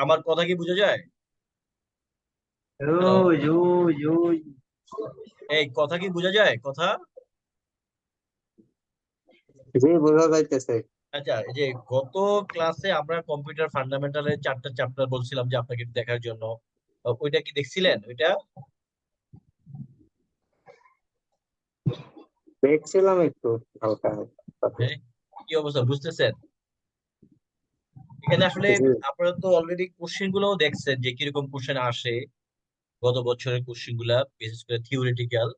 আমার কথা কি বোঝা যায়? হ্যালো, ওই ওই ওই এই কথা কি বোঝা যায় কথা? জি, বোঝা যাইতেছে। আচ্ছা, এই যে গত ক্লাসে আমরা কম্পিউটার ফান্ডামেন্টালের 4টা চ্যাপ্টার বলছিলাম যে আপনাকে একটু দেখার জন্য। ওইটা কি দেখছিলেন ওইটা? দেখছিলাম একটু হালকা হালকা। হ্যাঁ, কি অবস্থা বুঝতেছেন? এখানে আসলে জি। আপনারা তো অলরেডি কোশ্চেন গুলোও দেখছেন যে কিরকম কোশ্চেন আসে। গত বছরের কোশ্চেন গুলা বিশেষ করে থিওরিটিক্যাল।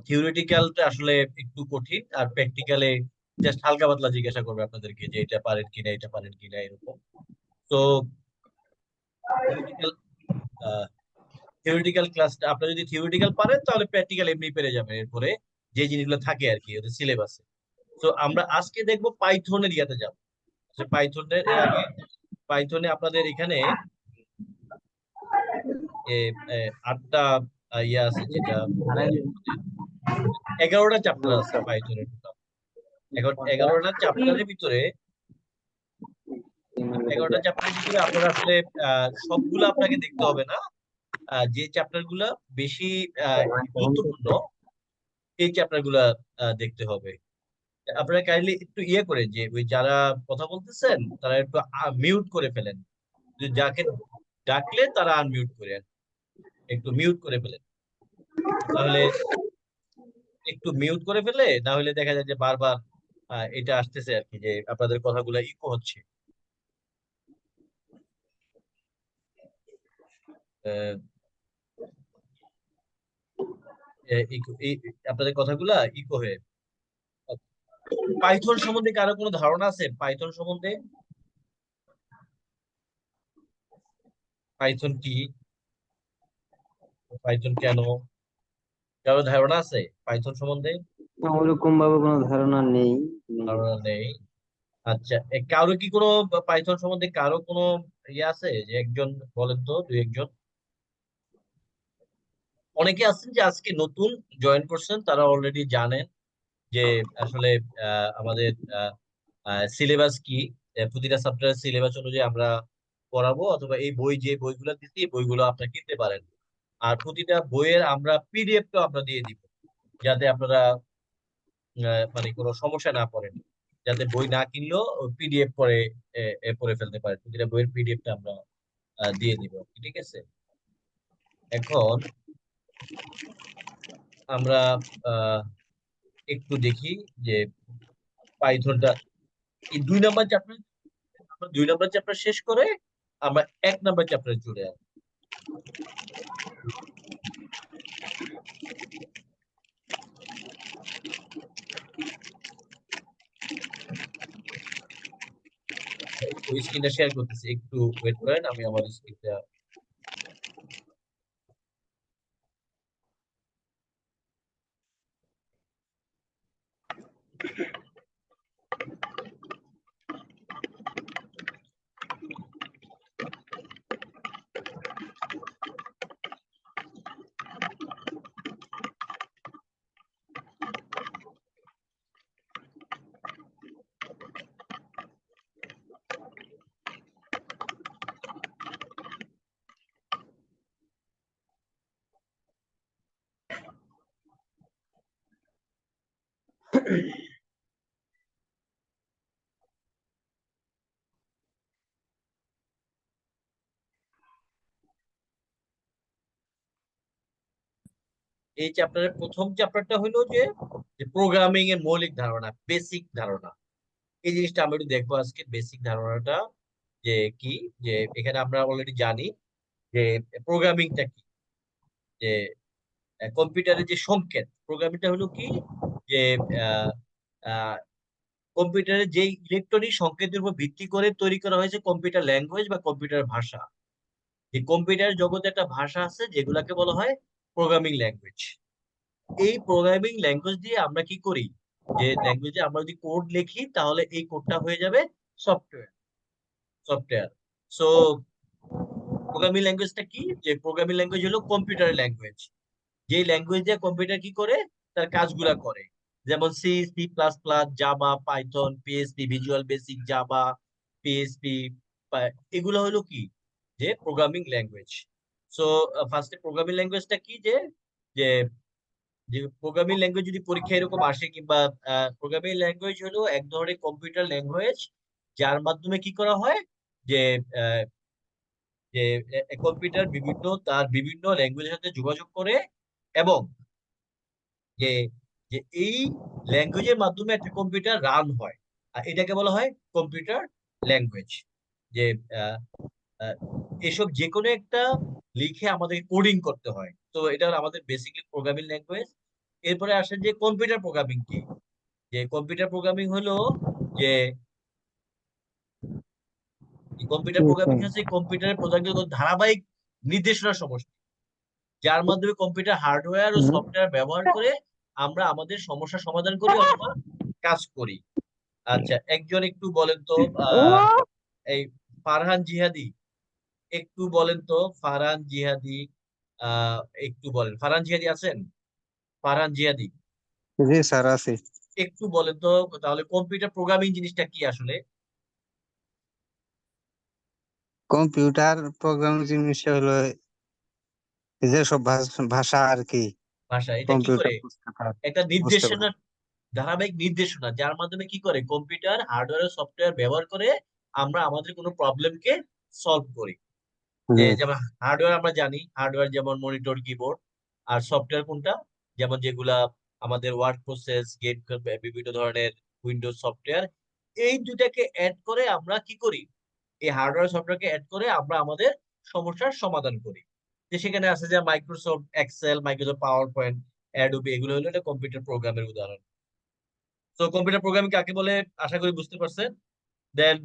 থিওরিটিক্যালটা আসলে একটু কঠিন, আর প্র্যাকটিক্যালে জাস্ট হালকা পাতলা জিজ্ঞাসা করবে আপনাদেরকে যে এটা পারেন কিনা এটা পারেন কিনা এরকম। তো থিওরিটিক্যাল থিওরিটিক্যাল ক্লাসটা আপনারা যদি থিওরিটিক্যাল পারেন তাহলে প্র্যাকটিক্যাল এমনি পেরে যাবেন এরপরে, যে জিনিসগুলো থাকে আর কি ওদের সিলেবাসে। তো আমরা আজকে দেখবো পাইথনের ইয়াতে যাব। পাইথনের এর আগে পাইথনে আপনাদের এখানে এ, এ, 8টা ইয়া আছে, যেটা 11টা চ্যাপ্টার আছে পাইথনের টোটাল। এখন 11টা চ্যাপ্টারের ভিতরে 11টা চ্যাপ্টারের ভিতরে আপনারা আসলে সবগুলো আপনাকে দেখতে হবে না। যে চ্যাপ্টার গুলা বেশি গুরুত্বপূর্ণ এই চ্যাপ্টার গুলা দেখতে হবে। আপনারা কাইন্ডলি একটু ইয়ে করে যে ওই যারা কথা বলতেছেন তারা একটু মিউট করে ফেলেন। যাকে ডাকলে তারা আনমিউট করেন, একটু মিউট করে ফেলেন। তাহলে একটু মিউট করে ফেলে, না হলে দেখা যায় যে বারবার এটা আসতেছে আর কি, যে আপনাদের কথাগুলো ইকো হচ্ছে। আহ, আপনাদের কথাগুলা ইকো হয়ে। পাইথন সম্বন্ধে কারো কোনো ধারণা আছে? পাইথন সম্বন্ধে, পাইথন কি, পাইথন কেন, কারো ধারণা আছে পাইথন সম্বন্ধে? ওরকম ভাবে কোনো ধারণা নেই। ধারণা নেই। আচ্ছা, কারো কি কোনো পাইথন সম্বন্ধে কারো কোনো ইয়ে আছে যে একজন বলেন তো, দুই একজন। অনেকে আছেন যে আজকে নতুন জয়েন করছেন, তারা অলরেডি জানেন যে আসলে আমাদের সিলেবাস কি। প্রতিটা সাবজেক্টের সিলেবাস অনুযায়ী আমরা পড়াবো, অথবা এই বই যে বইগুলো দিচ্ছি এই বইগুলো আপনারা কিনতে পারেন। আর প্রতিটা বইয়ের আমরা পিডিএফটাও আমরা দিয়ে দিব, যাতে আপনারা মানে কোনো সমস্যা না পড়েন, যাতে বই না কিনলেও পিডিএফ পরে পড়ে ফেলতে পারেন। প্রতিটা বইয়ের পিডিএফটা আমরা দিয়ে দিব, ঠিক আছে? এখন আমরা আহ, একটু দেখি যে পাইথনটা এই 2 নাম্বার চ্যাপ্টার, আমরা 2 নাম্বার চ্যাপ্টার শেষ করে আমরা 1 নাম্বার চ্যাপ্টারে চলে আসবো। ওই স্ক্রিনটা শেয়ার করতেছি, একটু ওয়েট করেন, আমি আমার স্ক্রিনটা। এই চ্যাপ্টারের প্রথম চ্যাপ্টারটা হলো যে প্রোগ্রামিং এর মৌলিক ধারণা, বেসিক ধারণা। এই জিনিসটা আমরা একটু দেখবো আজকে, বেসিক ধারণাটা যে কি। যে এখানে আমরা অলরেডি জানি যে প্রোগ্রামিংটা কি, যে কম্পিউটারের যে সংকেত, প্রোগ্রামিংটা হলো কি, যে কম্পিউটারের যে ইলেকট্রনিক সংকেতের উপর ভিত্তি করে তৈরি করা হয়েছে কম্পিউটার ল্যাঙ্গুয়েজ বা কম্পিউটার ভাষা। এই কম্পিউটার জগতে একটা ভাষা আছে যেগুলাকে বলা হয় প্রোগ্রামিং ল্যাঙ্গুয়েজ। এই প্রোগ্রামিং ল্যাঙ্গুয়েজ দিয়ে আমরা কি করি, যে ল্যাঙ্গুয়েজে আমরা যদি কোড লিখি তাহলে এই কোডটা হয়ে যাবে সফটওয়্যার। সফটওয়্যার। সো প্রোগ্রামিং ল্যাঙ্গুয়েজটা কি, যে প্রোগ্রামিং ল্যাঙ্গুয়েজ হলো কম্পিউটারের ল্যাঙ্গুয়েজ, যে ল্যাঙ্গুয়েজ দিয়ে কম্পিউটার কি করে তার কাজগুলা করে। যেমন C, C plus plus, Java, Python, PHP, visual basic, Java, PHP, এগুলো হলো কি যে প্রোগ্রামিং ল্যাঙ্গুয়েজ। সো ফার্স্টে প্রোগ্রামিং ল্যাঙ্গুয়েজটা কি যে যে যে প্রোগ্রামিং ল্যাঙ্গুয়েজ যদি পরীক্ষা এরকম আসে কিংবা প্রোগ্রামিং ল্যাঙ্গুয়েজ হলো এক ধরনের কম্পিউটার ল্যাঙ্গুয়েজ যার মাধ্যমে কি করা হয় যে আহ, যে কম্পিউটার তার বিভিন্ন ল্যাঙ্গুয়েজের সাথে যোগাযোগ করে এবং যে যে এই ল্যাঙ্গুয়েজের মাধ্যমে একটা কম্পিউটার রান হয় আর এটাকে বলা হয় কম্পিউটার ল্যাঙ্গুয়েজ। যে আহ, আহ, এসব যে কোনো একটা লিখে আমাদের কোডিং করতে হয়, তো এটা হলো আমাদের বেসিকলি প্রোগ্রামিং ল্যাঙ্গুয়েজ। এরপরে আসে যে কম্পিউটার প্রোগ্রামিং কি, যে কম্পিউটার প্রোগ্রামিং হলো যে কম্পিউটার প্রোগ্রামিং হচ্ছে কম্পিউটারের প্রধানত ধারাবাহিক নির্দেশনা সমষ্টি যার মাধ্যমে কম্পিউটার হার্ডওয়্যার ও সফটওয়্যার ব্যবহার করে আমরা আমাদের সমস্যা সমাধান করি অথবা কাজ করি। আচ্ছা, একজন একটু বলেন তো এই ফারহান জিহাদি, একটু বলেন তো ফারহান জিহাদি, আহ একটু বলেন ফারহান জিহাদি আছেন? ফারহান জিহাদি জি স্যার আছে। একটু বলেন তো তাহলে কম্পিউটার প্রোগ্রামিং জিনিসটা কি আসলে? কম্পিউটার প্রোগ্রামিং জিনিসটা হলো যেসব ভাষা আর কি ভাষা এটা কি কম্পিউটার করে? বুঝতে পারে। একটা বুঝতে নির্দেশনা, পারে। ধারাবাহিক নির্দেশনা যার মাধ্যমে কি করে কম্পিউটার হার্ডওয়্যার সফটওয়্যার ব্যবহার করে আমরা আমাদের কোনো প্রবলেমকে সলভ করি। যে জি। যেমন হার্ডওয়্যার আমরা জানি, হার্ডওয়্যার যেমন মনিটর, কিবোর্ড। আর সফটওয়্যার কোনটা? যেমন যেগুলা আমাদের ওয়ার্ড প্রসেস, গেট, বিভিন্ন ধরনের উইন্ডোজ সফটওয়্যার। এই দুটাকে অ্যাড করে আমরা কি করি, এই হার্ডওয়্যার সফটওয়্যারকে অ্যাড করে আমরা আমাদের সমস্যার সমাধান করি। যে সেখানে আছে যে Microsoft Excel, Microsoft PowerPoint, Adobe, এগুলো হলো একটা কম্পিউটার প্রোগ্রামের উদাহরণ। তো কম্পিউটার প্রোগ্রামিং কাকে বলে আশা করি বুঝতে পারছেন। দেন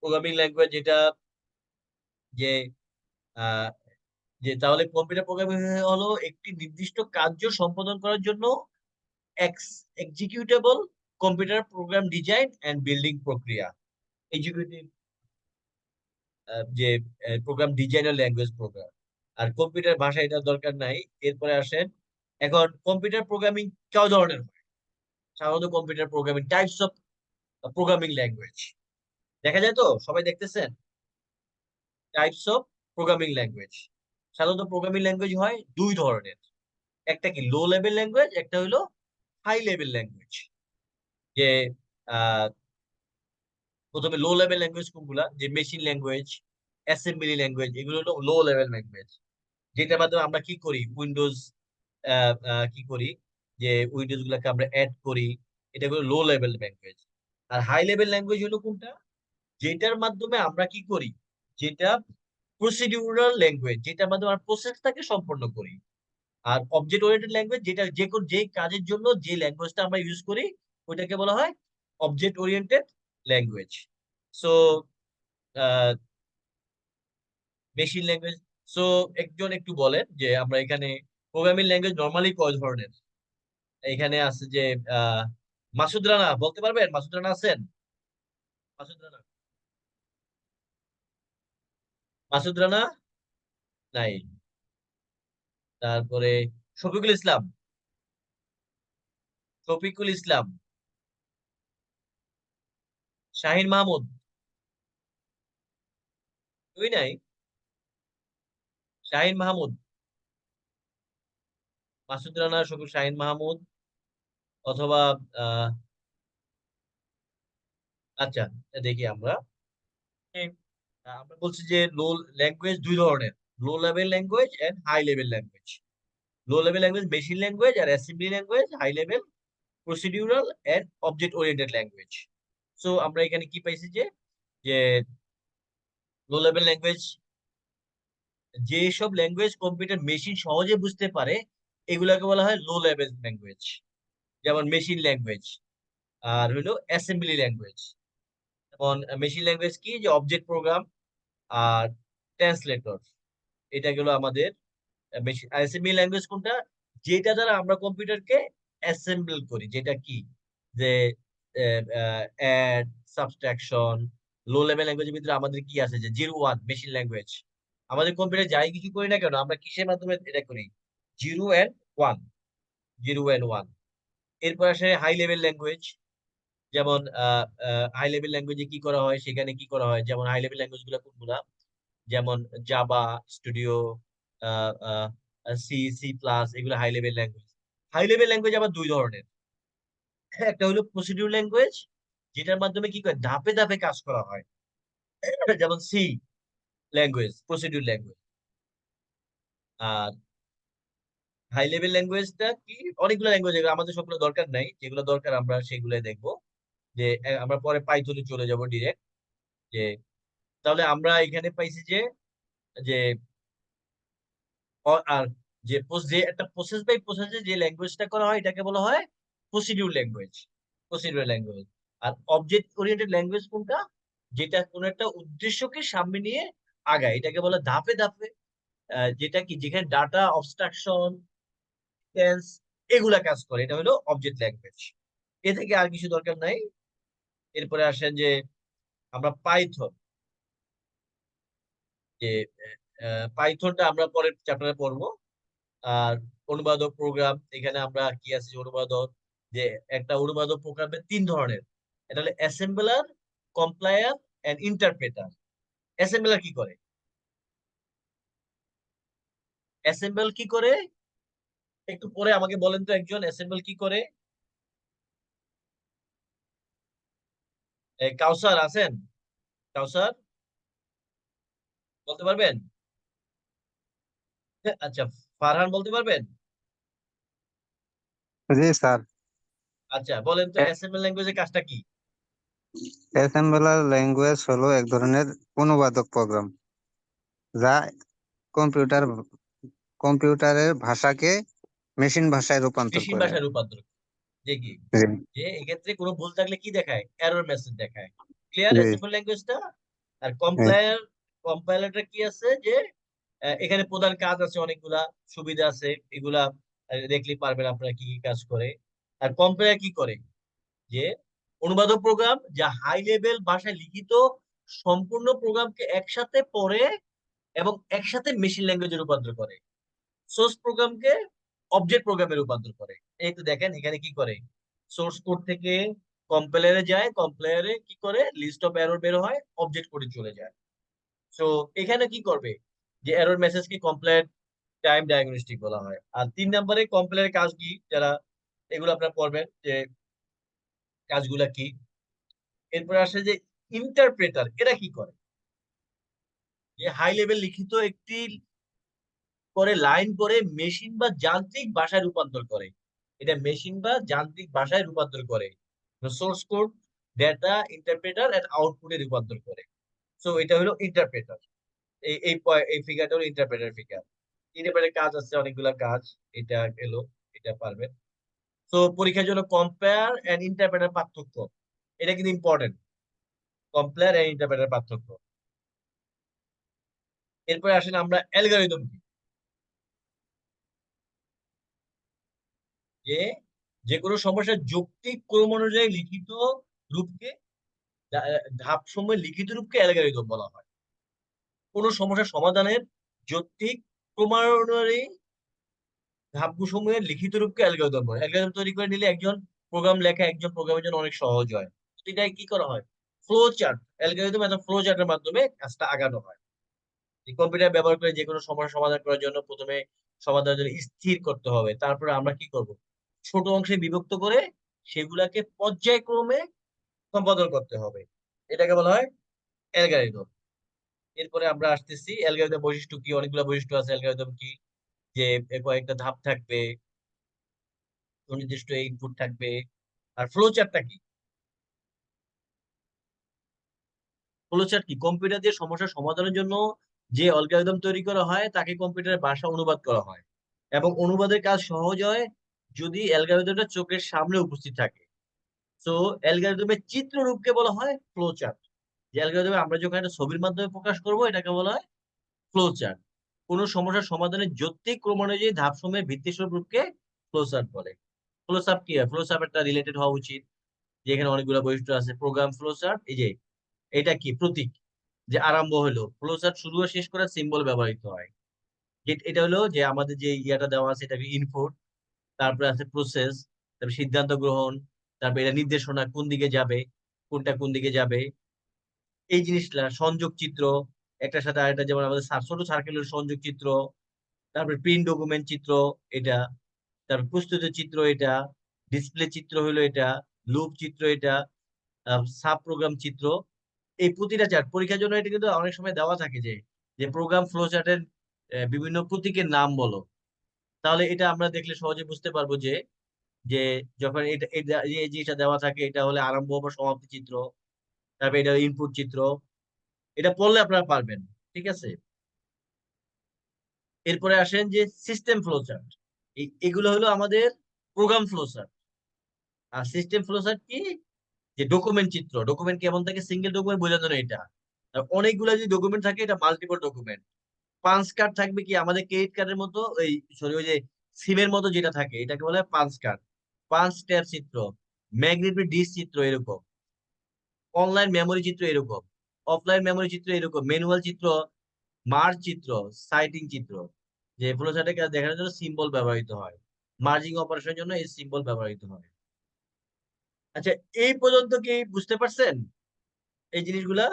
প্রোগ্রামিং ল্যাঙ্গুয়েজ যেটা যে আহ, যে তাহলে কম্পিউটার প্রোগ্রামিং হলো একটি নির্দিষ্ট কার্য সম্পাদন করার জন্য executable computer program design and building প্রক্রিয়া। এক্সিকিউটিভ যে প্রোগ্রাম ডিজাইনার ল্যাঙ্গুয়েজ প্রোগ্রাম। আর কম্পিউটার ভাষা এটা দরকার নাই। এরপরে আসেন, এখন কম্পিউটার প্রোগ্রামিং কয় ধরনের হয়? সাধারণত computer programming types of programming language দেখা যায়, তো সবাই দেখতেছেন টাইপস অফ প্রোগ্রামিং ল্যাঙ্গুয়েজ। সাধারণত প্রোগ্রামিং ল্যাঙ্গুয়েজ হয় দুই ধরনের, একটা কি লো লেভেল ল্যাঙ্গুয়েজ, একটা হলো হাই লেভেল ল্যাঙ্গুয়েজ। যে আহ, প্রথমে লো লেভেল ল্যাঙ্গুয়েজ কোনগুলা, যে মেশিন ল্যাঙ্গুয়েজ, অ্যাসেম্বলি ল্যাঙ্গুয়েজ, এগুলো হলো লো লেভেল ল্যাঙ্গুয়েজ। যেটার মাধ্যমে আমরা কি করি উইন্ডোজ কি করি, যে উইন্ডোজ গুলাকে আমরা অ্যাড করি, এটা হলো লো লেভেল ল্যাঙ্গুয়েজ। আর হাই লেভেল ল্যাঙ্গুয়েজ হলো কোনটা, যেটার মাধ্যমে আমরা কি করি, যেটা প্রসিডিউরাল ল্যাঙ্গুয়েজ, যেটার মাধ্যমে আমরা প্রসেসটাকে সম্পন্ন করি। আর অবজেক্ট ওরিয়েন্টেড ল্যাঙ্গুয়েজ, যেটা যে কাজের জন্য যে ল্যাঙ্গুয়েজটা আমরা ইউজ করি ওইটাকে বলা হয় object oriented language. So machine language. So একজন একটু বলেন যে আমরা এখানে প্রোগ্রামিং ল্যাঙ্গুয়েজ নর্মালি কয় ধরনের? এখানে আছে যে আহ মাসুদ রানা বলতে পারবেন? মাসুদ রানা আছেন? মাসুদ রানা, মাসুদ রানা নাই। তারপরে শফিকুল ইসলাম, শফিকুল ইসলাম, শাহিন মাহমুদ, তুই নাই? শাহিন মাহমুদ, মাসুদ রানা, শাহিন মাহমুদ, অথবা আহ আচ্ছা দেখি আমরা এই, আমরা বলছি যে ল্যাঙ্গুয়েজ দুই ধরনের, low level language and high level language. Low level language machine language আর assembly language, high level procedural and object oriented language. So আমরা এখানে কি পাইছি যে যে লো লেভেল ল্যাঙ্গুয়েজ, যেসব ল্যাঙ্গুয়েজ কম্পিউটার মেশিন সহজে বুঝতে পারে এগুলাকে বলা হয় লো লেভেল ল্যাঙ্গুয়েজ, যেমন মেশিন ল্যাঙ্গুয়েজ। আর হলো অ্যাসেম্বলি ল্যাঙ্গুয়েজ, যেমন মেশিন ল্যাঙ্গুয়েজ কি, যে অবজেক্ট প্রোগ্রাম আর ট্রান্সলেটর, এটা গেলো আমাদের মেশিন। অ্যাসেম্বলি ল্যাঙ্গুয়েজ কোনটা, যেটা দ্বারা আমরা কম্পিউটারকে অ্যাসেম্বল করি, যেটা কি যে অ্যাড, সাবট্রাকশন। লো লেভেল ল্যাঙ্গুয়েজের ভিতরে আমাদের কি আছে, যে 0 1 মেশিন ল্যাঙ্গুয়েজ। আমাদের কম্পিউটার যাই কিছু করি না কেন আমরা কিসের মাধ্যমে এটা করি, 0 and 1, 0 and 1। এরপর আসে হাই লেভেল ল্যাঙ্গুয়েজ, যেমন হাই লেভেল ল্যাঙ্গুয়েজে কি করা হয়, সেখানে কি করা হয়, যেমন হাই লেভেল ল্যাঙ্গুয়েজ গুলো কোনগুলা, যেমন Java, studio, C, C plus, এগুলো high level language. High level language আবার দুই ধরনের। একটা হলো প্রসিডিউর ল্যাঙ্গুয়েজ, যেটার মাধ্যমে কি করে ধাপে ধাপে কাজ করা হয়, যেমন সি ল্যাঙ্গুয়েজ, প্রসিডিউর ল্যাঙ্গুয়েজ। আর হাই লেভেল ল্যাঙ্গুয়েজটা কি, অনেকগুলো ল্যাঙ্গুয়েজ, আমাদের সবগুলো দরকার নাই, যেগুলো দরকার আমরা সেগুলো দেখবো। যে আমরা পরে পাইথনে চলে যাব ডিরেক্ট। যে তাহলে আমরা এখানে পাইছি যে যে আর যে একটা প্রসেস বাই প্রসেসে যে ল্যাঙ্গুয়েজটা করা হয় এটাকে বলা হয় প্রসিডিউর ল্যাঙ্গুয়েজ, প্রসিডিউর ল্যাঙ্গুয়েজ। আর অবজেক্ট ওরিয়েন্টেড ল্যাঙ্গুয়েজ কোনটা, যেটা কোন একটা উদ্দেশ্যকে সামনে নিয়ে আগায়, এটাকে বলে ধাপে ধাপে, যেটা কি যেখানে ডাটা অবস্ট্রাকশন, টেন্স, এগুলা কাজ করে, এটা হলো অবজেক্ট ল্যাঙ্গুয়েজ। এ থেকে আর কিছু দরকার নাই। এরপরে আসেন যে আমরা পাইথন, যে পাইথনটা আমরা পরের চ্যাপ্টারে পড়বো। আর অনুবাদক প্রোগ্রাম, এখানে আমরা কি আছে যে অনুবাদক, যে একটা অনুবাদক প্রোগ্রামের তিন ধরনের। এটা হলো assembler, compiler and interpreter. Assembler কি করে, অ্যাসেম্বল কি করে, একটু পরে আমাকে বলেন তো একজন, অ্যাসেম্বল কি করে? কাউসার আছেন? কাউসার বলতে পারবেন? আচ্ছা, ফারহান বলতে পারবেন? জি স্যার। আচ্ছা বলেন তো অ্যাসেম্বল ল্যাঙ্গুয়েজের কাজটা কি? অ্যাসেম্বলার ল্যাঙ্গুয়েজ হলো এক ধরনের অনুবাদক প্রোগ্রাম, যা কম্পিউটার কম্পিউটারের ভাষাকে মেশিন ভাষায় রূপান্তর মেশিন করে। ভাষায় রূপান্তর, যে কি, জি। যে এক্ষেত্রে কোনো ভুল থাকলে কি দেখায়, এরর মেসেজ দেখায়। ক্লিয়ার জি। অ্যাসেম্বল ল্যাঙ্গুয়েজটা? আর হ্যাঁ। কম্পাইলারটা কি আছে, যে এখানে প্রধান কাজ আছে অনেকগুলা, সুবিধা আছে, এগুলা দেখলে পারবেন আপনারা কি কি কাজ করে। আর কম্পাইলার কি করে, যে অনুবাদক প্রোগ্রাম যা হাই লেভেল ভাষায় লিখিত সম্পূর্ণ প্রোগ্রামকে একসাথে পড়ে এবং একসাথে মেশিন ল্যাঙ্গুয়েজে রূপান্তর করে, সোর্স প্রোগ্রামকে অবজেক্ট প্রোগ্রামে রূপান্তর করে। এই তো দেখেন এখানে কি করে, সোর্স কোড থেকে কম্পাইলারে যায়, কম্পাইলারে কি করে লিস্ট অফ এরর বের হয়, অবজেক্ট কোডে চলে যায়। সো এখানে কি করবে, যে এরর মেসেজকে কমপ্লেট টাইম ডায়াগনস্টিক বলা হয়। আর 3 নম্বরে কম্পাইলারের কাজ কি, যারা এগুলো আপনারা পড়বেন যে কাজগুলা কি। এরপরে আসে যে ইন্টারপ্রেটার, এরা কি করে, যে হাই লেভেল লিখিত একটি করে লাইন করে মেশিন বা যান্ত্রিক ভাষায় রূপান্তর করে। এটা মেশিন বা যান্ত্রিক ভাষায় রূপান্তর করে, source code, data, interpreter and আউটপুটে রূপান্তর করে। সো এটা হলো ইন্টারপ্রেটার। এই ফিগারটা হলো ইন্টারপ্রেটার ফিগার। ইন্টারপ্রেটার কাজ আছে অনেকগুলা কাজ, এটা এলো, এটা পারবেন। তো পরীক্ষার জন্য কম্পেয়ার এন্ড ইন্টারপ্রেটার পার্থক্য, এটা কিন্তু ইম্পর্টেন্ট, কম্পেয়ার এন্ড ইন্টারপ্রেটার পার্থক্য। এরপরে আসেন আমরা অ্যালগরিদম কি, যে যে কোনো সমস্যার যৌক্তিক ক্রম অনুযায়ী লিখিত রূপকে, ধাপ সময় লিখিত রূপকে অ্যালগরিদম বলা হয়। কোন সমস্যার সমাধানের যৌক্তিক ক্রমানুযায়ী ধাপসমূহের লিখিত রূপকে অ্যালগরিদম বলে। অ্যালগরিদম তৈরি করে নিলে একজন প্রোগ্রাম লেখা একজন প্রোগ্রামের জন্য অনেক সহজ হয়। এটাই কি করা হয়, ফ্লো চার্ট, অ্যালগরিদম একটা ফ্লো চার্টের মাধ্যমে কাজটা আগানো হয়। এই কম্পিউটার ব্যবহার করে যে কোনো সমস্যার সমাধান করার জন্য প্রথমে সমাধানের জন্য স্থির করতে হবে, তারপরে আমরা কি করব, ছোট অংশে বিভক্ত করে সেগুলাকে পর্যায়ক্রমে সম্পাদন করতে হবে, এটাকে বলা হয় অ্যালগরিদম। এরপরে আমরা আসতেছি অ্যালগরিদম বৈশিষ্ট্য কি, অনেকগুলো বৈশিষ্ট্য আছে অ্যালগরিদম কি, যে কয়েকটা ধাপ থাকবে, সুনির্দিষ্ট ইনপুট থাকবে। আর ফ্লো চার্টটা কি, ফ্লো চার্ট কি, কম্পিউটার দিয়ে সমস্যার সমাধানের জন্য যে অ্যালগরিদম তৈরি করা হয় তাকে কম্পিউটারের ভাষা অনুবাদ করা হয়, এবং অনুবাদের কাজ সহজ হয় যদি অ্যালগরিদমটা চোখের সামনে উপস্থিত থাকে। সো অ্যালগরিদমের চিত্ররূপকে বলা হয় ফ্লো চার্ট। যে অ্যালগরিদমে আমরা যখন একটা ছবির মাধ্যমে প্রকাশ করব এটাকে বলা হয় ফ্লো চার্ট। কোন সমস্যার সমাধানের যৌক্তিক ক্রম অনুযায়ী ধাপ সময়ের ভিত্তিস্বরূপ রূপকে ফ্লো চার্ট বলে। ফ্লো চার্ট কি হয়, ফ্লো চার্ট একটা রিলেটেড হওয়া উচিত, যেখানে অনেকগুলো বৈশিষ্ট্য আছে। প্রোগ্রাম ফ্লো চার্ট, এই যে এটা কি প্রতীক, যে আরম্ভ হলো, ফ্লো চার্ট শুরু ও শেষ করার সিম্বল ব্যবহৃত হয়। এটা হলো যে আমাদের যে ইয়াটা দেওয়া আছে এটাকে ইনপুট, তারপরে আছে প্রসেস, তারপর সিদ্ধান্ত গ্রহণ, তারপর এটা নির্দেশনা কোন দিকে যাবে, কোনটা কোন দিকে যাবে, এই জিনিসটা সংযোগ চিত্র, একটার সাথে আরেকটা, যেমন আমাদের ছোট সার্কেলের সংযোগ চিত্র, তারপরে প্রিন্ট ডকুমেন্ট চিত্র এটা, তারপর প্রস্তুত চিত্র এটা, ডিসপ্লে চিত্র হলো এটা, লুপ চিত্র এটা, সাব প্রোগ্রাম চিত্র। এই প্রতিটা চার্ট পরীক্ষার জন্য এটা কিন্তু অনেক সময় দেওয়া থাকে যে যে প্রোগ্রাম ফ্লো চার্টের বিভিন্ন প্রতীকের নাম বলো। তাহলে এটা আমরা দেখলে সহজে বুঝতে পারবো যে যে যখন এটা এটা এই জিনিসটা দেওয়া থাকে, এটা হলে আরম্ভ বা সমাপ্তি চিত্র, তারপর এটা ইনপুট চিত্র। এটা পড়লে আপনারা পারবেন। ঠিক আছে, এরপরে আসেন যে সিস্টেম ফ্লো চার্ট। এগুলো হলো আমাদের প্রোগ্রাম ফ্লো চার্ট। আর সিস্টেম ফ্লো চার্ট কি, যে ডকুমেন্ট চিত্র, ডকুমেন্ট কেমন থাকে, সিঙ্গেল ডকুমেন্ট বোঝার জন্য এটা। আর অনেকগুলো যদি ডকুমেন্ট থাকে এটা মাল্টিপল ডকুমেন্ট। পাঞ্চ কার্ড থাকবে কি আমাদের ক্রেডিট কার্ডের মতো, ওই সরি ওই যে সিমের মতো যেটা থাকে এটাকে বলে পাঞ্চ কার্ড। পাঞ্চ ট্যাব চিত্র, ম্যাগনেটিক ডিস্ক চিত্র এরকম, অনলাইন মেমোরি চিত্র এরকম, অফলাইন মেমোরি চিত্র এরকম, ম্যানুয়াল চিত্র, মার্জ চিত্র, সাইটিং চিত্র। যে ফ্লোচার্টে দেখানোর জন্য সিম্বল ব্যবহৃত হয়, মার্জিং অপারেশনের জন্য এই সিম্বল ব্যবহৃত হয়। আচ্ছা, এই পর্যন্ত কি বুঝতে পারছেন এই জিনিসগুলা?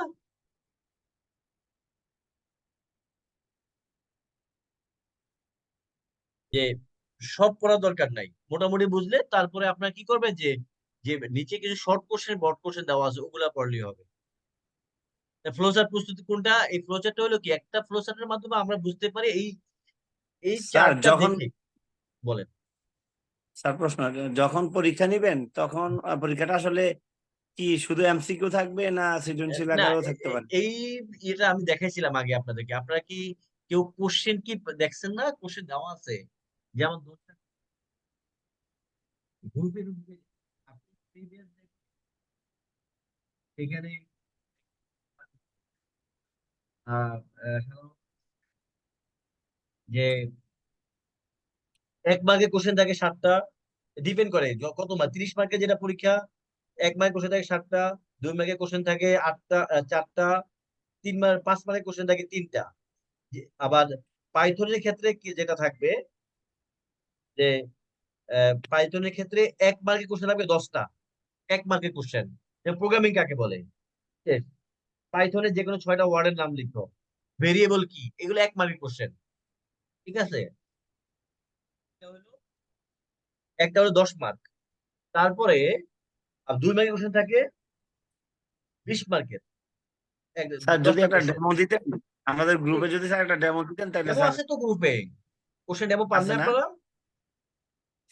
যে সব পড়ার দরকার নাই, মোটামুটি বুঝলে তারপরে আপনার কি করবেন, যে যে নিচে কিছু শর্ট কোশ্চেন বড় কোশ্চেন দেওয়া আছে ওগুলা পড়লেই হবে। ফ্লোচার্ট প্রস্তুতি কোনটা, এই ফ্লোচার্টটা হলো কি একটা ফ্লোচার্টের মাধ্যমে আমরা বুঝতে পারি এই এই স্যার চার্টটা যখন দেখে। বলেন। স্যার প্রশ্ন, যখন পরীক্ষা নিবেন তখন পরীক্ষাটা আসলে কি শুধু এমসিকিউ থাকবে না সৃজনশীল না, আকারেও থাকতে পারে? এই এটা আমি দেখাইছিলাম আগে আপনাদেরকে। আপনারা কি কেউ কোশ্চেন কি দেখছেন না? কোশ্চেন দেওয়া আছে, যেমন গ্রুপে আপনি previous এখানে আহ, সাধারণত যে এক মার্কের কোশ্চেন থাকে 7টা, ডিপেন্ড করে কত মার্ক, 30 মার্কের যেটা পরীক্ষা, এক মার্কের কোশ্চেন থাকে 7টা, 2 মার্কের কোশ্চেন থাকে 8টা, 4টা, 3 মার্ক 5 মার্কের কোশ্চেন থাকে 3টা। আবার পাইথনের ক্ষেত্রে কি যেটা থাকবে, যে পাইথনের ক্ষেত্রে এক মার্কের কোশ্চেন থাকবে 10টা, এক মার্কের কোশ্চেন। প্রোগ্রামিং কাকে বলে, পাইথনের যে কোনো 6টা ওয়ার্ডের নাম লিখো, ভেরিয়েবল কি, এগুলো এক মার্কের কোশ্চেন। ঠিক আছে, এটা হলো একটা হলো 10 মার্ক। তারপরে 2 মার্কের কোশ্চেন থাকে 20 মার্কের, স্যার যদি 10টা একটা কোশ্চেন। ডেমো দিতেন আমাদের গ্রুপে, যদি স্যার একটা ডেমো দিতেন তাহলে ডেমো স্যার। আছে তো গ্রুপে, কোশ্চেন ডেমো পান আছে না না আপনারা?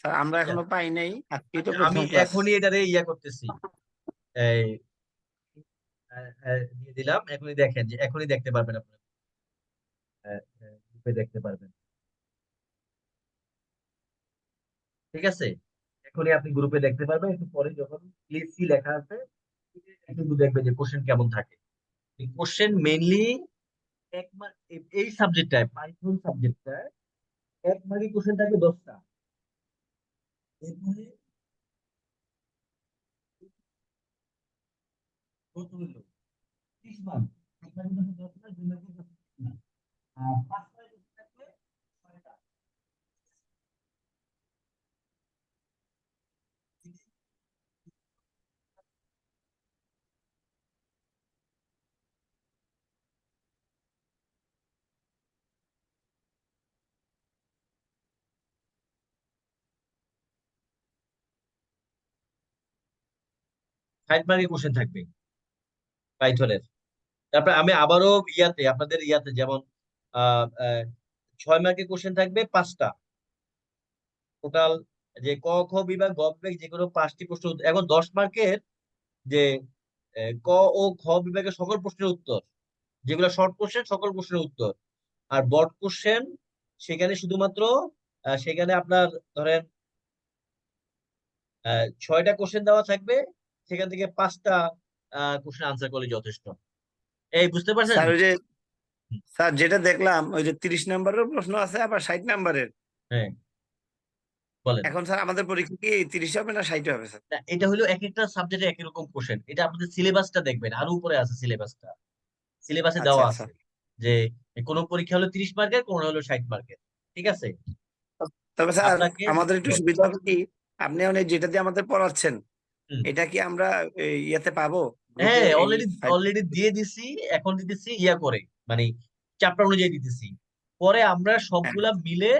স্যার? আমরা আচ্ছা এখনো পাই নাই, আজকেই তো আচ্ছা, আমি প্রথম ক্লাস। এখনই এটারে করতেছি, এই দিয়ে দিলাম, এখনই দেখেন, যে এখনই দেখতে পারবেন আপনারা, গ্রুপে দেখতে পারবেন। ঠিক আছে, এখনই আপনি গ্রুপে দেখতে পারবেন, একটু পরে যখন প্লিজ সি লেখা আছে একটু দেখবেন যে কোশ্চেন কেমন থাকে। কোশ্চেন মেইনলি এক মার্ক, এই সাবজেক্টটায় পাইথন সাবজেক্টটায় এক মার্কের কোশ্চেন থাকে 10টা। এরপরে কত হলো, 30 মার্ক, এক মার্কের কোশ্চেন 10টা, 2 মার্কের কোশ্চেন না, আর 5 মার্কের কোশ্চেন থাকবে 6টা। 60 মার্কের কোশ্চেন থাকবে পাইথনের। তারপরে আমি আবারও আপনাদের যেমন আহ 6 মার্কের কোশ্চেন থাকবে 5টা টোটাল, যে ক খ বিভাগ গ বিভাগ যে কোনো 5টি প্রশ্ন এখন 10 মার্কের, যে ক ও খ বিভাগের সকল প্রশ্নের উত্তর, যেগুলো শর্ট কোশ্চেন সকল প্রশ্নের উত্তর। আর বড় কোশ্চেন সেখানে শুধুমাত্র সেখানে আপনার ধরেন 6টা কোশ্চেন দেওয়া থাকবে, সেখান থেকে 5টা কোশ্চেন আনসার করলে যথেষ্ট। এই বুঝতে পারছেন? স্যার ওই যে, স্যার যেটা দেখলাম ওই যে 30 নম্বরের প্রশ্ন আছে আবার 60 নম্বরের। হ্যাঁ, বলেন। এখন স্যার আমাদের পরীক্ষা কি 30 হবে না 60 হবে স্যার? না, এটা হলো এক একটা সাবজেক্টে একই রকম কোশ্চেন। এটা আপনাদের সিলেবাসটা দেখবেন, আরো উপরে আছে সিলেবাসটা, সিলেবাসে আচ্ছা দেওয়া আচ্ছা। আছে যে কোন পরীক্ষা হলো 30 মার্কের, কোন হলো 60 মার্কের। ঠিক আছে, তবে স্যার আপনাকে আমাদের একটু সুবিধা হবে কি, আপনি অনেক যেটা দিয়ে আমাদের পড়াচ্ছেন হুম। এটা কি আমরা ইয়েতে পাবো গ্রুপে হ্যাঁ, এই অলরেডি ফাইল? অলরেডি দিয়ে দিছি, এখন দিতেছি ইয়া করে, মানে চ্যাপ্টার অনুযায়ী দিতেছি। পরে আমরা হ্যাঁ, সবগুলা মিলে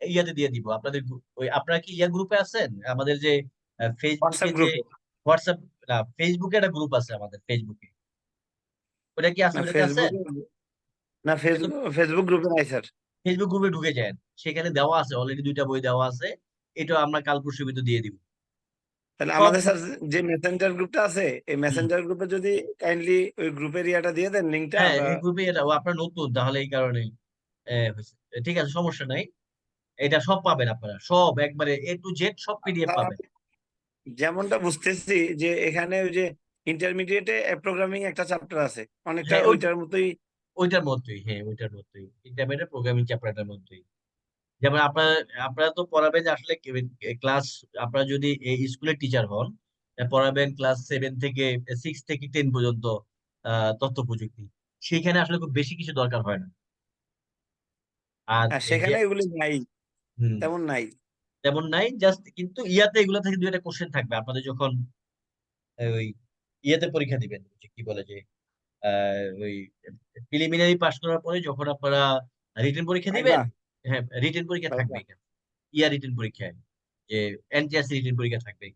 ইয়াতে দিয়ে দিব আপনাদের ওই, আপনারা কি ইয়া গ্রুপে আছেন আমাদের যে ফেসবুকে হোয়াটসঅ্যাপ যে গ্রুপে হোয়াটসঅ্যাপ, না ফেসবুকে একটা গ্রুপ আছে আমাদের ফেসবুকে, ওটা কি আছে, না ওটাতে আছেন? ফেসবুকে না ফেসবুক গ্রুপে নাই স্যার। ফেসবুক গ্রুপে ঢুকে যান, সেখানে দেওয়া আছে, অলরেডি 2টা বই দেওয়া আছে। এটা আমরা কাল পরশুর ভিতর দিয়ে দিব তাহলে সব। আমাদের স্যার যে মেসেঞ্জার গ্রুপটা আছে এই হুম। মেসেঞ্জার গ্রুপে যদি কাইন্ডলি ওই গ্রুপের ইয়েটা দিয়ে দেন লিঙ্কটা হ্যাঁ, আমরা। এই গ্রুপে এটা ও আপনার নতুন, তাহলে এই কারণে হয়েছে। ঠিক আছে, সমস্যা নাই। এটা সব পাবেন আপনারা, সব একবারে A to Z সব পিডিএফ স্যার পাবেন। আমি যেমনটা বুঝতেছি যে এখানে ওই যে ইন্টারমিডিয়েটে প্রোগ্রামিং একটা চ্যাপ্টার আছে অনেকটা হ্যাঁ, ওইটার মতোই। ওইটার মধ্যেই, হ্যাঁ ওইটার মধ্যেই, ইন্টারমিডিয়েট প্রোগ্রামিং চ্যাপ্টারটার মধ্যেই। যেমন আপনারা আপনারা তো পড়াবেন যে আসলে ক্লাস, আপনারা যদি এই স্কুলের টিচার হন, পড়াবেন ক্লাস 7 থেকে 6 থেকে 10 পর্যন্ত তথ্য প্রযুক্তি। সেইখানে আসলে খুব বেশি কিছু দরকার হয় না। আর আর এই যে সেখানে এগুলি নাই, হুম, তেমন নাই। তেমন নাই, জাস্ট কিন্তু ইয়াতে এগুলা থেকে 2টা কোশ্চেন থাকবে আপনাদের যখন ওই ইয়াতে পরীক্ষা দিবেন, যে কি বলে যে ওই প্রিলিমিনারি পাস করার পরে যখন আপনারা রিটেন পরীক্ষা ভাইবা দিবেন। হ্যাঁ, রিটেন পরীক্ষা থাকবে ভাইবা এখানে, ইয়ার রিটেন পরীক্ষায়, যে এনটিআরসি রিটেন পরীক্ষা থাকবে,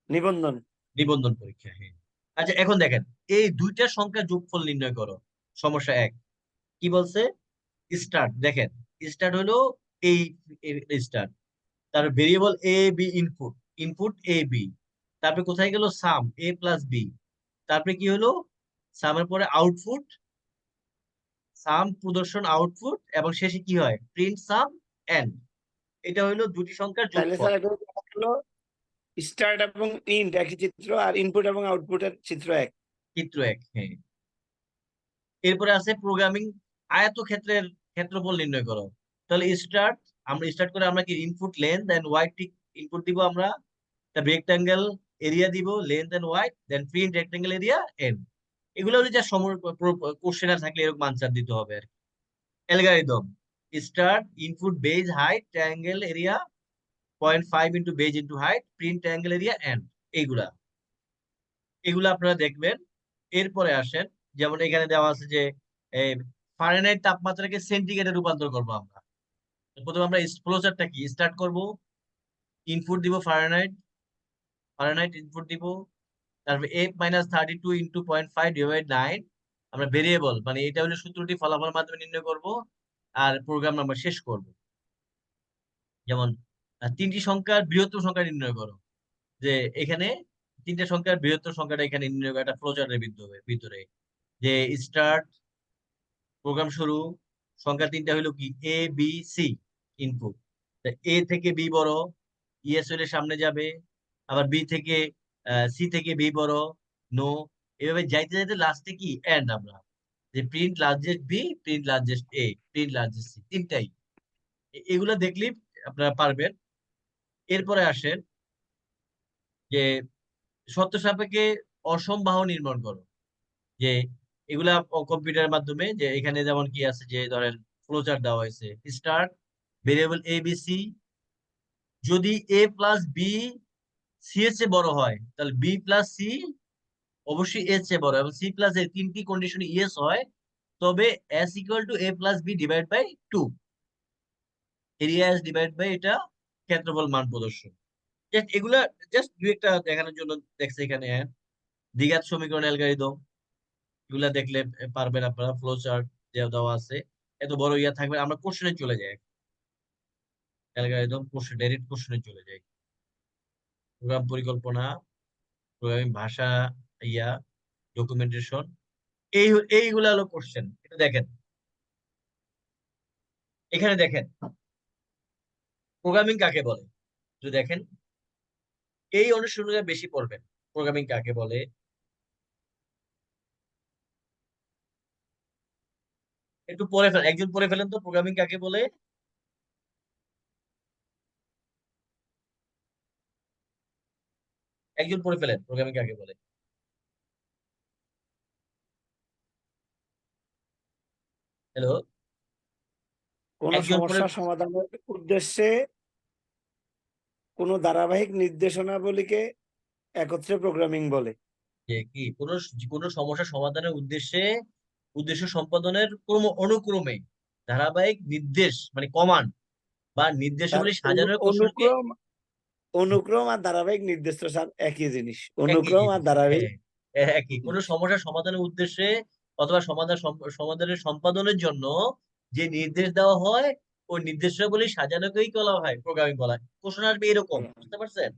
নিবন্ধন। নিবন্ধন পরীক্ষা, হ্যাঁ। আচ্ছা, এখন দেখেন, এই 2টা সংখ্যা যোগফল নির্ণয় করো। সমস্যা 1 কি বলছে? স্টার্ট, দেখেন স্টার্ট হলো এই স্টার্ট, তার variable A B input, input A B, তারপরে কোথায় গেল সাম এ প্লাস বি, তারপরে কি হলো সামের পরে আউটপুট, সাম প্রদর্শন আউটপুট, এবং শেষে কি হয় প্রিন্ট সাম এন্ড। এটা হলো দুটি সংখ্যার তাহলে যোগফল। স্যার এটা হলো স্টার্ট এবং ইন্ট একই চিত্র আর ইনপুট এবং আউটপুটের চিত্র এক। চিত্র 1, হ্যাঁ। এরপরে আছে প্রোগ্রামিং আয়তক্ষেত্রের ক্ষেত্রফল নির্ণয় করো। তাহলে স্টার্ট, আমরা স্টার্ট করে আমরা কি ইনপুট লেন্থ এন্ড ওয়াইড ঠিক ইনপুট দিব আমরা, তা রেক্টাঙ্গেল এরিয়া দিব, length and wide, then print rectangle area end. এগুলো হলো যা সময় কোশ্চেন থাকলে এরকম আনসার দিতে হবে আর কি। Algorithm, start input base height triangle area 0.5 into base into height print triangle area end. এইগুলা এগুলো আপনারা দেখবেন। এরপরে আসেন, যেমন এখানে দেওয়া আছে যে ফারেনহাইট তাপমাত্রাকে সেন্টিগ্রেডে রূপান্তর করবো আমরা। প্রথমে আমরা ফ্লোচার্টটা কি স্টার্ট করব, ইনপুট দিব ফারেনহাইট, ফারেনহাইট ইনপুট দিব, তারপর F-32 ইন্টু 0.5 ডিভাইড 9, আমরা ভেরিয়েবল মানে এটা হলো সূত্রটি ফলাফলের মাধ্যমে নির্ণয় করব, আর প্রোগ্রাম নাম্বার শেষ করব। যেমন 3টি সংখ্যার বৃহত্তম সংখ্যা নির্ণয় করো, যে এখানে 3টে সংখ্যার বৃহত্তম সংখ্যাটা এখানে নির্ণয় করা, একটা ফ্লোচার্টের ভিতরে যে স্টার্ট প্রোগ্রাম শুরু, সংখ্যা 3টা হলো কি এ বি সি ইনপুট, এ থেকে বি বড়, ইএস হলে সামনে যাবে, আবার বি থেকে সি থেকে বি বড়, নো, এভাবে যাইতে যাইতে লাস্টে কি এন্ড, আমরা যে print largest B, print largest A, print largest C, তিনটাই। এগুলো দেখলেই আপনারা পারবেন। এরপরে আসেন যে শর্ত সাপেক্ষে অসমবাহ নির্মাণ করো, যে এগুলা কম্পিউটারের মাধ্যমে, যে এখানে যেমন কি আছে, যে ধরেন ফ্লোচার্ট দেওয়া হয়েছে, start variable A B C, যদি এ প্লাস বি সি এর চেয়ে বড় হয়, তাহলে বি প্লাস সি অবশ্যই এর চেয়ে বড়, এবং সি প্লাস এর 3টি কন্ডিশন ইয়েস হয়, তবে S equal to A plus B divide by 2, area S divide by এটা ক্ষেত্রফল মান প্রদর্শন। জাস্ট এগুলা জাস্ট দুই একটা দেখানোর জন্য দেখছে এখানে। দ্বিঘাত সমীকরণ অ্যালগরিদম, এগুলা দেখলে পারবেন আপনারা, ফ্লো চার্ট দেওয়া আছে। এত বড় ইয়া থাকবে, আমরা কোশ্চেনে চলে যাই, অ্যালগরিদম কোশ্চেন, ডাইরেক্ট কোশ্চেনে চলে যাই। প্রোগ্রাম পরিকল্পনা, প্রোগ্রামিং ভাষা, ইয়া ডকুমেন্টেশন, এই এইগুলা হলো কোশ্চেন। এটা দেখেন, এখানে দেখেন প্রোগ্রামিং কাকে বলে, যদি দেখেন এই অনুশীলনে বেশি পড়বেন। প্রোগ্রামিং কাকে বলে, একটু পড়ে ফেলেন, একজন পড়ে ফেলেন তো, প্রোগ্রামিং কাকে বলে। একজন পড়ে ফেলেন প্রোগ্রামিং কাকে বলে। হ্যালো, কোন একজন পড়ে, সমস্যা সমাধানের উদ্দেশ্যে কোন ধারাবাহিক নির্দেশনাবলীকে একত্রে প্রোগ্রামিং বলে। যে কি কোনো সমস্যা সমাধানের উদ্দেশ্য সম্পাদনের অনুক্রমে ধারাবাহিক নির্দেশ মানে কমান্ড বা তার নির্দেশাবলী সাজানোর কৌশলকে অনুক্রম আর ধারাবাহিক নির্দেশ তো স্যার একই জিনিস, একই অনুক্রম আর জিনিস, ধারাবাহিক। একই কোনো সমস্যা সমাধানের উদ্দেশ্যে অথবা সমাধানের সম্পাদনের জন্য যে নির্দেশ দেওয়া হয় ওই নির্দেশাবলী সাজানোকেই বলা হয় প্রোগ্রামিং বলা হয়। প্রশ্ন আসবে এরকম, বুঝতে পারছেন?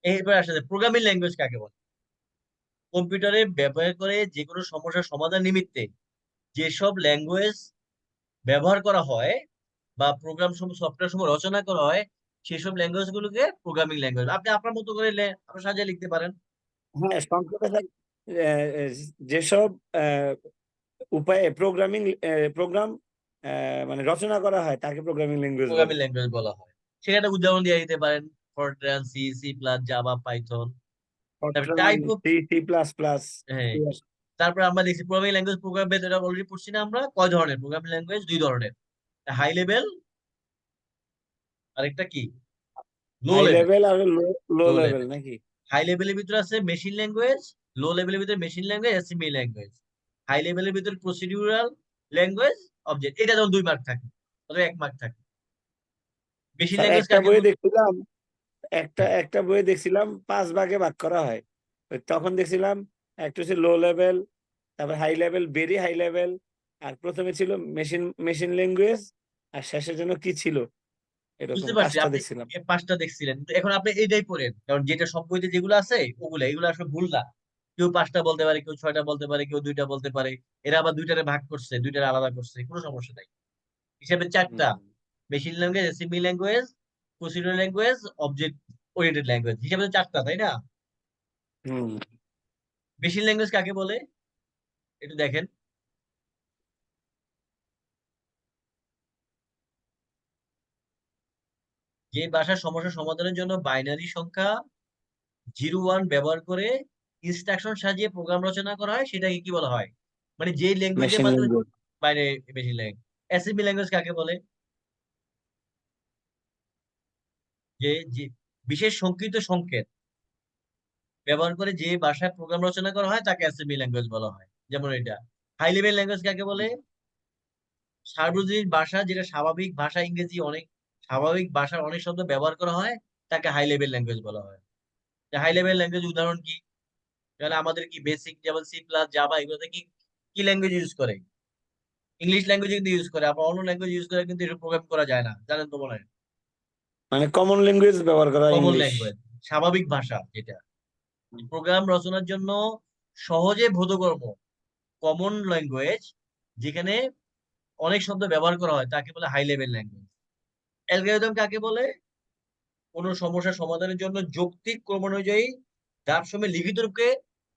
এরপর আসলে প্রোগ্রামিং ল্যাঙ্গুয়েজ কাকে বলে? কম্পিউটারে ব্যবহার করে যে কোনো সমস্যার সমাধান নিমিত্তে যেসব ল্যাঙ্গুয়েজ ব্যবহার করা হয় বা সফটওয়্যার সমূহ রচনা করা হয় সেসব ল্যাঙ্গুয়েজ গুলোকে প্রোগ্রামিং ল্যাঙ্গুয়েজ। আপনি আপনার মতো করে আপনি সাজিয়ে লিখতে পারেন। হ্যাঁ, সংক্ষেপে স্যার যেসব উপায়ে প্রোগ্রাম মানে রচনা করা হয় তাকে প্রোগ্রামিং ল্যাঙ্গুয়েজ বলে। প্রোগ্রামিং ল্যাঙ্গুয়েজ বলা হয়। সেখানে উদাহরণ দিয়ে দিতে পারেন Fortran, C, C plus, Java, Python. তারপর type of, C, C plus plus. হ্যাঁ, তারপর আমরা দেখছি প্রোগ্রামিং ল্যাঙ্গুয়েজ প্রোগ্রাম বেস, এটা অলরেডি পড়ছি না আমরা? কয় ধরনের প্রোগ্রামিং ল্যাঙ্গুয়েজ? দুই ধরনের, হাই লেভেল, আরেকটা কি লো হাই লেভেল। লেভেল আর লো লো লেভেল লেভেল, নাকি? হাই লেভেলের ভিতরে আছে মেশিন ল্যাঙ্গুয়েজ, লো লেভেলের ভিতরে machine language, assembly language. High লেভেলের ভিতরে প্রসিডিউরাল ল্যাঙ্গুয়েজ, অবজেক্ট। এটা যেমন 2 মার্ক থাকে অথবা 1 মার্ক থাকে। মেশিন স্যার ল্যাঙ্গুয়েজ একটা কাকে বইয়ে বলে? দেখছিলাম, একটা বইয়ে দেখছিলাম 5 ভাগে ভাগ করা হয়। তখন দেখছিলাম একটা হচ্ছে লো লেভেল, তারপর high level, very high level, আর প্রথমে ছিল মেশিন ল্যাঙ্গুয়েজ, আর শেষের জন্য কি ছিল, এরকম বুঝতে পারছি 5টা আপনি দেখছিলাম। 5টা দেখছিলেন, কিন্তু এখন আপনি এইটাই পড়েন, কারণ যেটা সব বইতে যেগুলো আছে এগুলো আসলে ভুল না। কেউ 5টা বলতে পারে, কেউ 6টা বলতে পারে, কেউ 2টা বলতে পারে। এরা আবার 2টারে ভাগ করছে, 2টারে আলাদা করছে, কোনো সমস্যা নাই। হিসাবে 4টা: হুম। Machine language, assembly language, procedural language, object oriented language. হিসাবে তো 4টা, তাই না? হুম। মেশিন ল্যাঙ্গুয়েজ কাকে বলে একটু দেখেন। যে ভাষার সমস্যা সমাধানের জন্য বাইনারি সংখ্যা 0-1 ব্যবহার করে ইনস্ট্রাকশন সাজিয়ে প্রোগ্রাম রচনা করা হয় সেটাকে কি বলা হয়? মানে যে ল্যাঙ্গুয়েজের মেশিন মাধ্যমে ল্যাঙ্গুয়েজ। বাইরে মেশিন ল্যাঙ্গুয়েজ। অ্যাসেম্বলি ল্যাঙ্গুয়েজ কাকে বলে? যে যে বিশেষ সংকেত সংকেত ব্যবহার করে যে ভাষায় প্রোগ্রাম রচনা করা হয় তাকে অ্যাসেম্বলি ল্যাঙ্গুয়েজ বলা হয়। যেমন এটা। হাই লেভেল ল্যাঙ্গুয়েজ কাকে বলে? সার্বজনীন ভাষা, যেটা স্বাভাবিক ভাষা, ইংরেজি অনেক স্বাভাবিক ভাষার অনেক শব্দ ব্যবহার করা হয়, তাকে হাই লেভেল ল্যাঙ্গুয়েজ বলা হয়। হাই লেভেল ল্যাঙ্গুয়েজ উদাহরণ কি? তাহলে আমাদের কি বেসিক যেমন সি প্লাস, জাভা, এগুলোতে কি কি ল্যাঙ্গুয়েজ ইউজ করে? ইংলিশ ল্যাঙ্গুয়েজ কিন্তু ইউজ করে, আবার অন্য ল্যাঙ্গুয়েজ ইউজ করে কিন্তু এটা প্রোগ্রাম করা যায় না, জানেন তো মনে হয়। মানে কমন ল্যাঙ্গুয়েজ ব্যবহার করা হয়, কমন ইংলিশ। ল্যাঙ্গুয়েজ, স্বাভাবিক ভাষা যেটা প্রোগ্রাম রচনার জন্য সহজে বোধগম্য, কমন ল্যাঙ্গুয়েজ যেখানে অনেক শব্দ ব্যবহার করা হয় তাকে বলে হাই লেভেল ল্যাঙ্গুয়েজ। অ্যালগরিদম কাকে বলে? কোন সমস্যা সমাধানের জন্য যৌক্তিক ক্রমানুযায়ী ধাপ সময় লিখিত রূপকে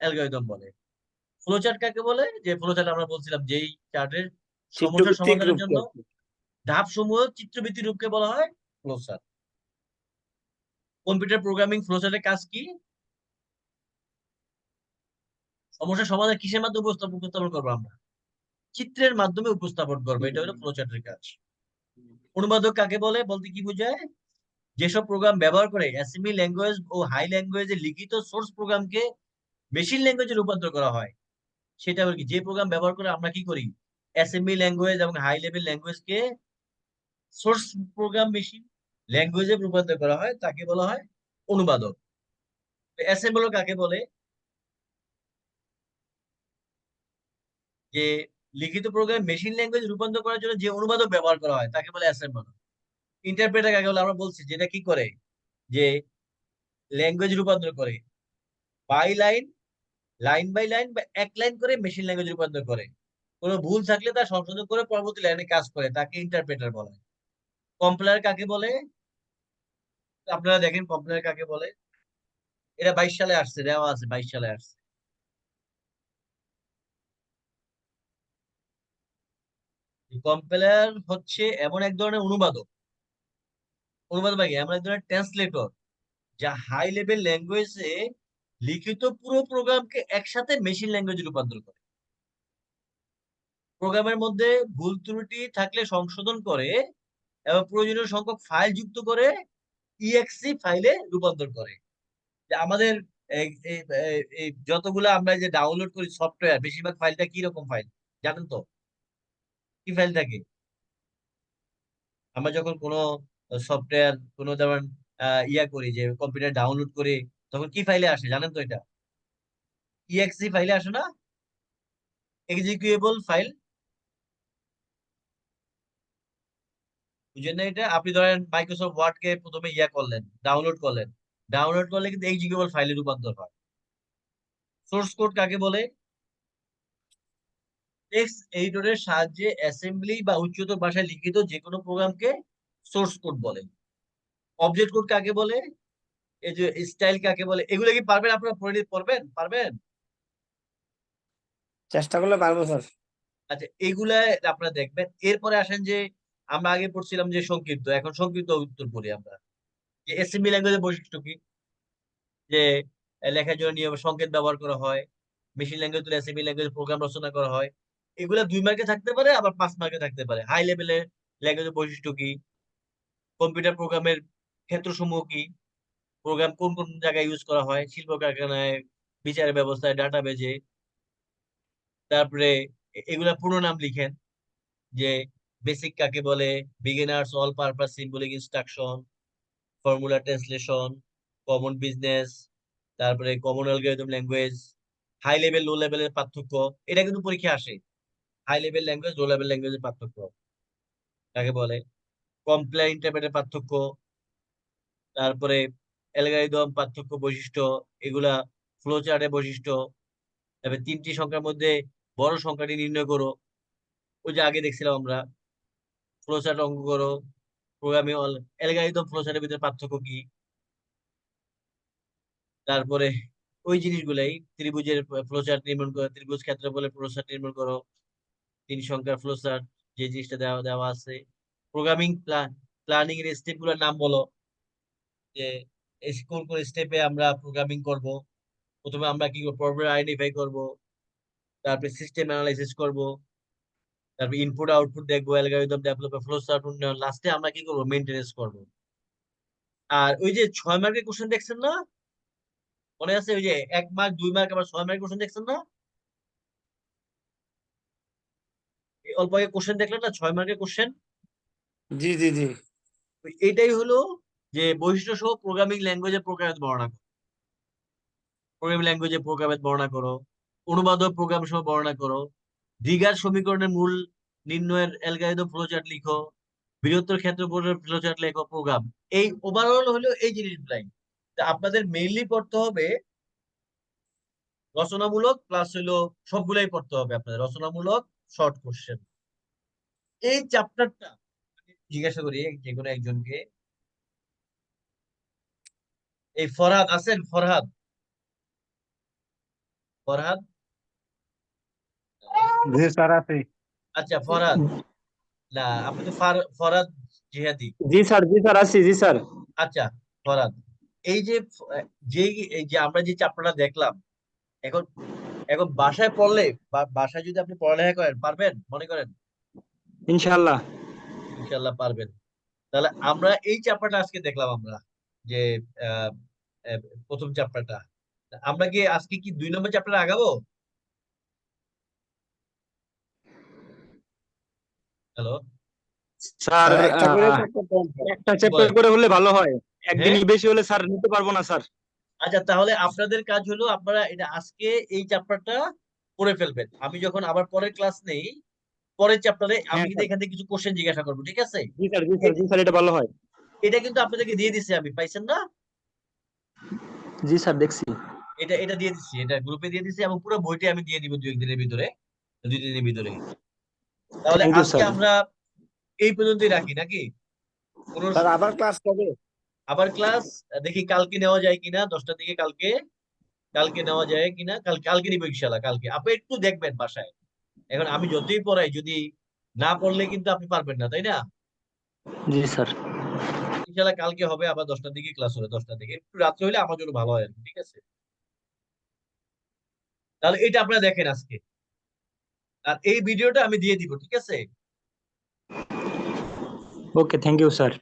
অ্যালগরিদম বলে। ফ্লোচার্ট কাকে বলে? যে ফ্লোচার্ট আমরা বলছিলাম, যেই চার্টের সমস্যা চিত্রভিত্তিক সমাধানের রূপকে জন্য আর কি। ধাপ সমূহ চিত্রবৃত্তি রূপকে বলা হয় ফ্লোচার্ট। কম্পিউটার প্রোগ্রামিং ফ্লোচার্টের কাজ কি? সমস্যা সমাধান কিসের মাধ্যমে উপস্থাপন করবো আমরা? চিত্রের মাধ্যমে উপস্থাপন করবো, এটা হলো ফ্লোচার্টের কাজ। অনুবাদক কাকে বলে বলতে কি বোঝায়? যেসব প্রোগ্রাম ব্যবহার করে অ্যাসেম্বলি ল্যাঙ্গুয়েজ ও হাই ল্যাঙ্গুয়েজে লিখিত সোর্স প্রোগ্রামকে মেশিন ল্যাঙ্গুয়েজে রূপান্তর করা হয় সেটা হলো কি? যে প্রোগ্রাম ব্যবহার করে আমরা কি করি, অ্যাসেম্বলি ল্যাঙ্গুয়েজ এবং হাই লেভেল ল্যাঙ্গুয়েজকে সোর্স প্রোগ্রাম মেশিন ল্যাঙ্গুয়েজে রূপান্তর করা হয় তাকে বলা হয় অনুবাদক। অ্যাসেম্বলর কাকে বলে? যে লিখিত প্রোগ্রাম মেশিন ল্যাঙ্গুয়েজ রূপান্তর করার জন্য যে অনুবাদক ব্যবহার করা হয় তাকে বলে অ্যাসেম্বলর। ইন্টারপ্রেটার কাকে বলে? আমরা বলছি যেটা কি করে, যে ল্যাঙ্গুয়েজ রূপান্তর করে by line, line by line বা এক লাইন করে মেশিন ল্যাঙ্গুয়েজ রূপান্তর করে। কোনো ভুল থাকলে তা সংশোধন করে পরবর্তী লাইনে কাজ করে, তাকে ইন্টারপ্রেটার বলে। কম্পাইলার কাকে বলে? আপনারা দেখেন কম্পাইলার কাকে বলে। এটা 22 সালে আসছে, দেওয়া আছে 22 সালে আসছে। কম্পাইলার হচ্ছে এমন এক ধরনের অনুবাদক, মানে কি? এমন এক ধরনের ট্রান্সলেটর যা হাই লেভেল ল্যাঙ্গুয়েজে লিখিত পুরো প্রোগ্রামকে একসাথে মেশিন ল্যাঙ্গুয়েজে রূপান্তর করে। প্রোগ্রামের মধ্যে ভুল ত্রুটি থাকলে সংশোধন করে এবং প্রয়োজনীয় সংখ্যক ফাইল যুক্ত করে ইএক্সি ফাইলে রূপান্তর করে। যে আমাদের এই যতগুলো আমরা যে ডাউনলোড করি সফটওয়্যার, বেশিরভাগ ফাইলটা কি রকম ফাইল জানেন তো? কি ফাইল থাকে? আমরা যখন কোনো সফটওয়্যার কোনো যেমন ইয়া করি, যে কম্পিউটার ডাউনলোড করি, তখন কি ফাইলে আসে জানেন তো? এটা ইএক্সি ফাইলে আসে না? Executable file. বুঝেন না এটা? আপনি ধরেন মাইক্রোসফট ওয়ার্ড কে প্রথমে ইয়া করলেন, ডাউনলোড করলে কিন্তু এক্সিকিউটেবল ফাইলে রূপান্তর হয়। সোর্স কোড কাকে বলে? টেক্সট এডিটরের সাহায্যে অ্যাসেম্বলি বা উচ্চতর ভাষায় লিখিত যে কোনো প্রোগ্রামকে সোর্স কোড বলে। অবজেক্ট কোড কাকে বলে? এই যে স্টাইল কাকে বলে? এগুলো কি পারবেন আপনারা পড়বেন? পারবেন? চেষ্টা করলে পারবো স্যার। আচ্ছা, এগুলা আপনারা দেখবেন। এরপরে আসেন যে আমরা আগে পড়ছিলাম যে সংক্ষিপ্ত, এখন সংক্ষিপ্ত উত্তর পড়ি আমরা। যে এসএমবি ল্যাঙ্গুয়েজের বৈশিষ্ট্য কি? যে লেখার জন্য নিয়ম সংকেত ব্যবহার করা হয়, machine language SMB language program রচনা করা হয়। এগুলা 2 মার্কে থাকতে পারে, আবার 5 মার্কে থাকতে পারে। হাই লেভেলের ল্যাঙ্গুয়েজের বৈশিষ্ট্য কি? কম্পিউটার প্রোগ্রামের ক্ষেত্রসমূহ কি? প্রোগ্রাম কোন কোন জায়গায় ইউজ করা হয়? শিল্প কারখানায়, বিচার ব্যবস্থায়, ডাটাবেজে। তারপরে এগুলা পুরো নাম লিখেন, যে বেসিক কাকে বলে, beginners, all purpose symbolic instruction, formula translation, common business, তারপরে common algorithm language, high level low লেভেলের পার্থক্য। এটা কিন্তু পরীক্ষা আসে। High level language, low level ল্যাঙ্গুয়েজের পার্থক্য কাকে বলে, কমপ্লেন ইন্টারপ্রেটের পার্থক্য, তারপরে অ্যালগরিদম পার্থক্য বৈশিষ্ট্য, এগুলা ফ্লো চার্টের বৈশিষ্ট্য। তারপরে 3টি সংখ্যার মধ্যে বড় সংখ্যাটি নির্ণয় করো। ওই যে আগে দেখছিলাম আমরা, ফ্লো চার্ট অঙ্ক করো। প্রোগ্রামিং অ্যালগরিদম ফ্লো চার্টের ভিতরে পার্থক্য কি? তারপরে ওই জিনিসগুলাই, ত্রিভুজের ফ্লো চার্ট নির্মাণ করো, ত্রিভুজ ক্ষেত্রফলের ফ্লো চার্ট নির্মাণ করো, 3 সংখ্যার ফ্লো চার্ট, যে জিনিসটা দেওয়া দেওয়া আছে। প্রোগ্রামিং প্ল্যানিং এর স্টেপ গুলোর নাম বলো, যে কোন কোন স্টেপে আমরা প্রোগ্রামিং করব। প্রথমে আমরা কি করবো? প্রবলেম আইডেন্টিফাই করব, তারপরে সিস্টেম অ্যানালাইসিস করব, তারপর ইনপুট আউটপুট দেখবো, অ্যালগরিদম ডেভেলপ, ফ্লো চার্ট উন্নয়ন, লাস্টে আমরা কি করবো? মেইনটেনেন্স করব। আর ওই যে 6 মার্কের কোশ্চেন দেখছেন না? মনে আছে? ওই যে 1 মার্ক 2 মার্ক আবার 6 মার্কের কোশ্চেন দেখছেন না? এই অল্প আগে কোশ্চেন দেখলেন না, 6 মার্কের কোশ্চেন? জি জি জি। এইটাই হলো যে বৈশিষ্ট্য সহ প্রোগ্রামিং ল্যাঙ্গুয়েজের প্রকারভেদ বর্ণনা করো। প্রোগ্রামিং ল্যাঙ্গুয়েজের প্রকারভেদ বর্ণনা করো, অনুবাদ ও প্রোগ্রাম সহ বর্ণনা করো, দ্বিঘাত সমীকরণের মূল নির্ণয়ের অ্যালগরিদম ফ্লোচার্ট লিখো, বৃহত্তর ক্ষেত্র ফ্লোচার্ট লেখো, প্রোগ্রাম। এই ওভারঅল হলো এই জিনিসগুলাই। তা আপনাদের মেইনলি পড়তে হবে রচনামূলক, প্লাস হলো সবগুলাই পড়তে হবে আপনাদের রচনামূলক শর্ট কোশ্চেন। এই চ্যাপ্টারটা জিজ্ঞাসা করি যে কোনো একজনকে, এই ফরহাদ আছেন? ফরহাদ, ফরহাদ। জি স্যার আছি। আচ্ছা ফরহাদ, না আপনি তো ফরহাদ জিহাদি। জি স্যার, জি স্যার, আছি, জি স্যার। আচ্ছা ফরহাদ, এই যে যে এই যে আমরা যে চ্যাপ্টারটা দেখলাম, এখন এখন বাসায় পড়লে বা বাসায় যদি আপনি পড়ালেখা করেন, পারবেন মনে করেন? ইনশাআল্লাহ। ইনশাল্লাহ পারবেন। তাহলে আমরা এই চ্যাপ্টারটা আজকে দেখলাম আমরা, যে আহ, আহ, প্রথম চ্যাপ্টারটা। আমরা কি আজকে কি 2 নম্বর চ্যাপ্টারে আগাবো? হ্যালো, স্যার স্যার একটা করে চ্যাপ্টার দেন স্যার। একটা কি চ্যাপ্টার বলেন? করে হলে ভালো হয়, হ্যাঁ, একদিনই বেশি হলে স্যার নিতে পারবো না স্যার। আচ্ছা তাহলে আপনাদের কাজ হলো আপনারা এটা আজকে এই চ্যাপ্টারটা পড়ে ফেলবেন। আমি যখন আবার পরের ক্লাস নেই, পরের চ্যাপ্টারে আমি হ্যাঁ কিন্তু স্যার, এখান থেকে কিছু কোশ্চেন জিজ্ঞাসা করবো, ঠিক আছে? জি স্যার, জি স্যার, এ- জি স্যার, এটা ভালো হয়। এটা কিন্তু আপনাদেরকে দিয়ে দিচ্ছি আমি, পাইছেন না? জি স্যার, দেখছি। এটা এটা দিয়ে দিচ্ছি, এটা গ্রুপে দিয়ে দিচ্ছি, এবং পুরো বইটা আমি দিয়ে দিব 2 একদিনের ভিতরে, 2 দিনের ভিতরে। তাহলে থ্যাংক ইউ আজকে স্যার। আমরা এই পর্যন্তই রাখি নাকি? কোনো স্যার আবার ক্লাস কবে? আবার ক্লাস দেখি কালকে নেওয়া যায় কিনা, 10টার দিকে কালকে, কালকে নেওয়া যায় কিনা, কালকে কালকে নিবো ইনশাল্লাহ। কালকে আপনি একটু দেখবেন বাসায়। এখন আমি যতই পড়াই, যদি না পড়লে কিন্তু আপনি পারবেন না, তাই না? জি স্যার। ইনশাল্লাহ কালকে হবে, আবার 10টার দিকে ক্লাস হবে, 10টার দিকে একটু রাত্রে হলে আমার জন্য ভালো হয় আর কি, ঠিক আছে? তাহলে এটা আপনারা দেখেন আজকে, আর এই ভিডিওটা আমি দিয়ে দিব, ঠিক আছে? ওকে, থ্যাংক ইউ স্যার।